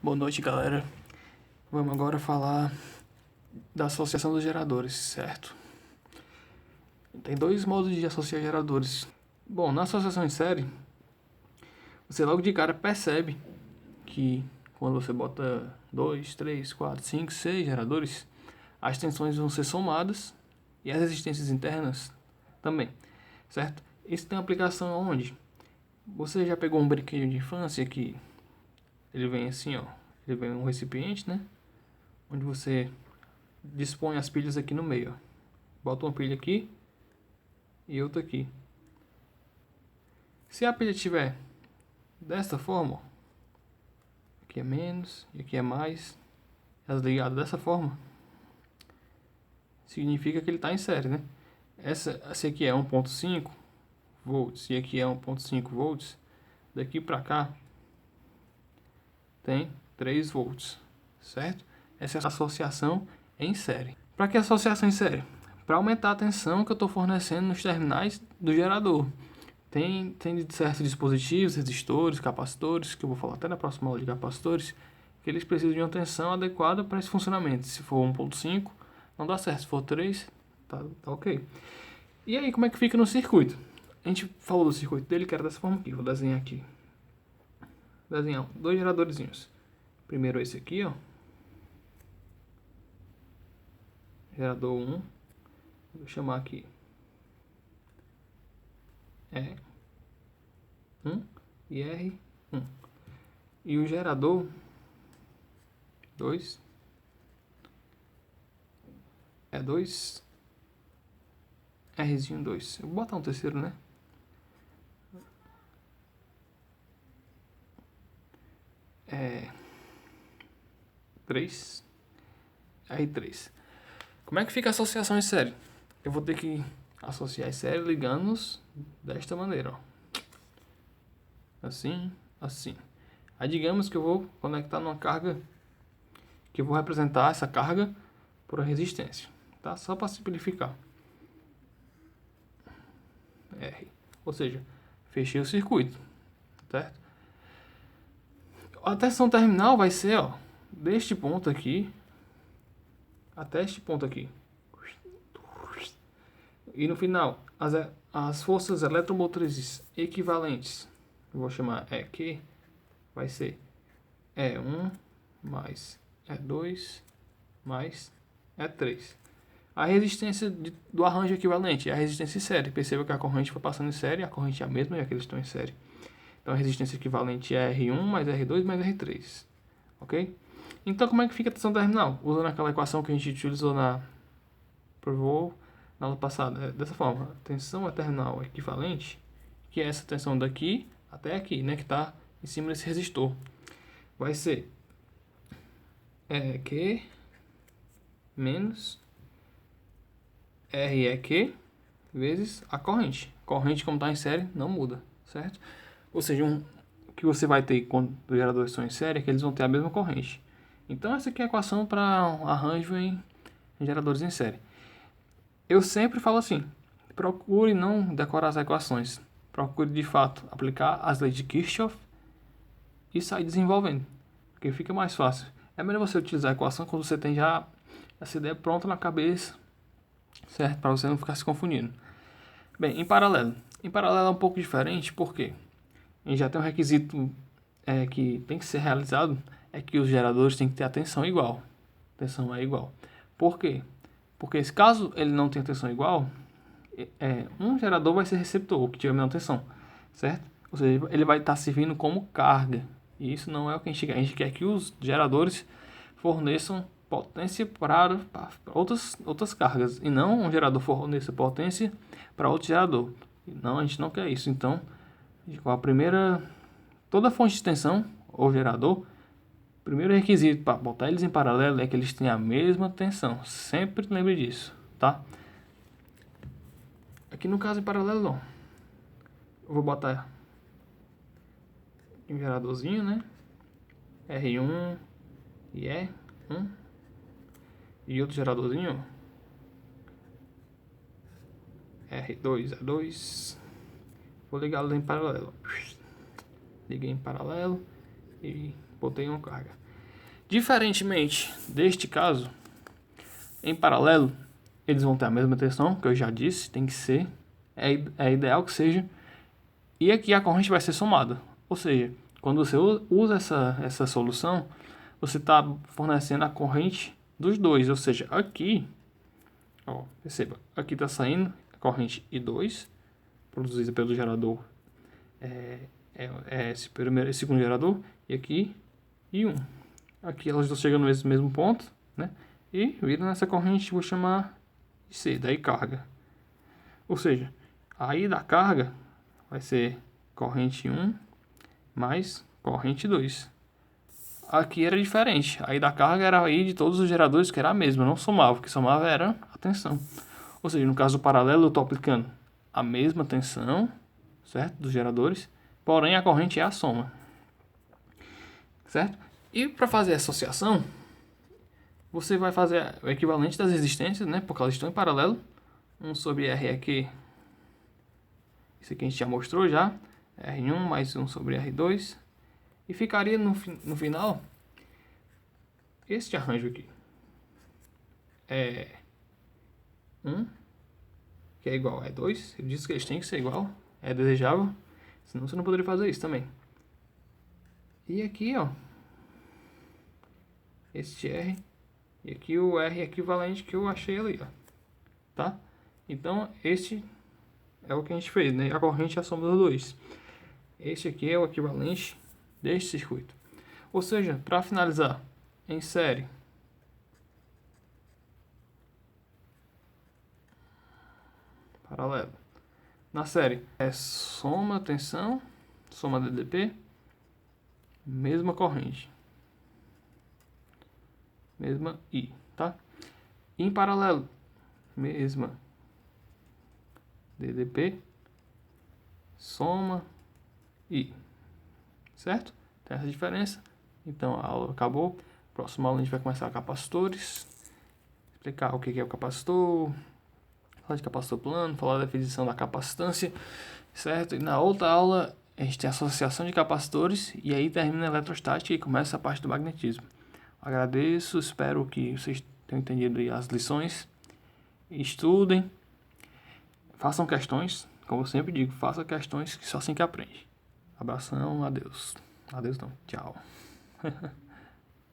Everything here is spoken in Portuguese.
Boa noite, galera. Vamos agora falar da associação dos geradores, certo? Tem dois modos de associar geradores. Bom, na associação em série, você logo de cara percebe que quando você bota 2, 3, 4, 5, 6 geradores, as tensões vão ser somadas e as resistências internas também, certo? Isso tem aplicação aonde? Você já pegou um brinquedo de infância que ele vem assim, ó. Ele vem um recipiente, né? Onde você dispõe as pilhas aqui no meio, ó. Bota uma pilha aqui e outra aqui. Se a pilha estiver desta forma, ó, aqui é menos e aqui é mais, elas ligadas dessa forma, significa que ele está em série, né? Esse aqui é 1.5 volts e aqui é 1.5 volts. Daqui para cá tem 3 volts, certo? Essa é a associação em série. Para que associação em série? Para aumentar a tensão que eu estou fornecendo nos terminais do gerador. Tem certos dispositivos, resistores, capacitores, que eu vou falar até na próxima aula de capacitores, que eles precisam de uma tensão adequada para esse funcionamento. Se for 1.5, não dá certo. Se for 3, tá ok. E aí, como é que fica no circuito? A gente falou do circuito dele, que era dessa forma aqui. Vou desenhar aqui. Vou desenhar dois geradorzinhos. Primeiro esse aqui, ó. Gerador 1. Vou chamar aqui E1 e R1. E o gerador 2 é 2 Rzinho 2. Eu vou botar um terceiro, né? É 3 R3. Como é que fica a associação em série? Eu vou ter que associar em série ligando-os desta maneira, ó. Assim, assim. Aí digamos que eu vou conectar numa carga, que eu vou representar essa carga por uma resistência, tá? Só para simplificar. R. Ou seja, fechei o circuito, certo? A tensão terminal vai ser, ó, deste ponto aqui até este ponto aqui. E no final, as forças eletromotrizes equivalentes, eu vou chamar EQ, vai ser E1 mais E2 mais E3. A resistência do arranjo equivalente é a resistência em série. Perceba que a corrente foi passando em série, a corrente é a mesma, já que eles estão em série. Então a resistência equivalente é R1 mais R2 mais R3. Ok? Então como é que fica a tensão terminal? Usando aquela equação que a gente utilizou na aula passada. É dessa forma, a tensão terminal equivalente, que é essa tensão daqui até aqui, né? Que está em cima desse resistor. Vai ser EQ menos REQ vezes a corrente. Corrente, como está em série, não muda, certo? Ou seja, o que você vai ter quando os geradores são em série é que eles vão ter a mesma corrente. Então, essa aqui é a equação para arranjo em geradores em série. Eu sempre falo assim, procure não decorar as equações. Procure, de fato, aplicar as leis de Kirchhoff e sair desenvolvendo, porque fica mais fácil. É melhor você utilizar a equação quando você tem já essa ideia pronta na cabeça, certo? Para você não ficar se confundindo. Bem, em paralelo. Em paralelo é um pouco diferente, porque a gente já tem um requisito que tem que ser realizado, é que os geradores têm que ter a tensão igual. A tensão é igual. Por quê? Porque se caso ele não tenha tensão igual, um gerador vai ser receptor, o que tiver a menor tensão, certo? Ou seja, ele vai estar servindo como carga. E isso não é o que a gente quer. A gente quer que os geradores forneçam potência para outras cargas. E não um gerador forneça potência para outro gerador. Não, a gente não quer isso. Então, toda fonte de tensão ou gerador, o primeiro requisito para botar eles em paralelo é que eles tenham a mesma tensão. Sempre lembre disso, tá? Aqui no caso em paralelo não. Eu vou botar um geradorzinho, né? R1 e E1. E outro geradorzinho, R2, E2. Vou ligá-los em paralelo. Liguei em paralelo e botei uma carga. Diferentemente deste caso, em paralelo, eles vão ter a mesma tensão, que eu já disse, tem que ser, é ideal que seja, e aqui a corrente vai ser somada. Ou seja, quando você usa essa solução, você está fornecendo a corrente dos dois. Ou seja, aqui, ó, perceba, aqui está saindo a corrente I2, produzida pelo gerador, esse segundo gerador, e aqui I1. Aqui elas estão chegando nesse mesmo ponto, né? E viram nessa corrente, vou chamar de C, daí carga. Ou seja, aí da carga vai ser corrente 1 mais corrente 2. Aqui era diferente. Aí da carga era aí de todos os geradores que era a mesma, não somava. O que somava era a tensão. Ou seja, no caso do paralelo eu estou aplicando a mesma tensão, certo? Dos geradores, porém a corrente é a soma. Certo? E para fazer a associação, você vai fazer o equivalente das resistências, né? Porque elas estão em paralelo. 1 sobre R aqui. Isso aqui a gente já mostrou já. R1 mais 1 sobre R2. E ficaria no final este arranjo aqui. É 1, que é igual a 2. Eu disse que eles têm que ser igual. É desejável. Senão você não poderia fazer isso também. E aqui, ó. Este R. E aqui o R equivalente que eu achei ali, ó. Tá? Então, este é o que a gente fez, né? A corrente é a soma dos dois. Este aqui é o equivalente deste circuito. Ou seja, para finalizar, em série, paralelo. Na série é soma tensão, soma DDP, mesma corrente, mesma I, tá? Em paralelo, mesma DDP, soma I, certo? Tem essa diferença. Então a aula acabou. Próxima aula a gente vai começar capacitores, explicar o que é o capacitor, falar de capacitor plano, falar da definição da capacitância, certo? E na outra aula a gente tem a associação de capacitores e aí termina a eletrostática e começa a parte do magnetismo. Agradeço, espero que vocês tenham entendido as lições. Estudem, façam questões, como eu sempre digo, façam questões que só assim que aprende. Abração, adeus. Adeus não, tchau.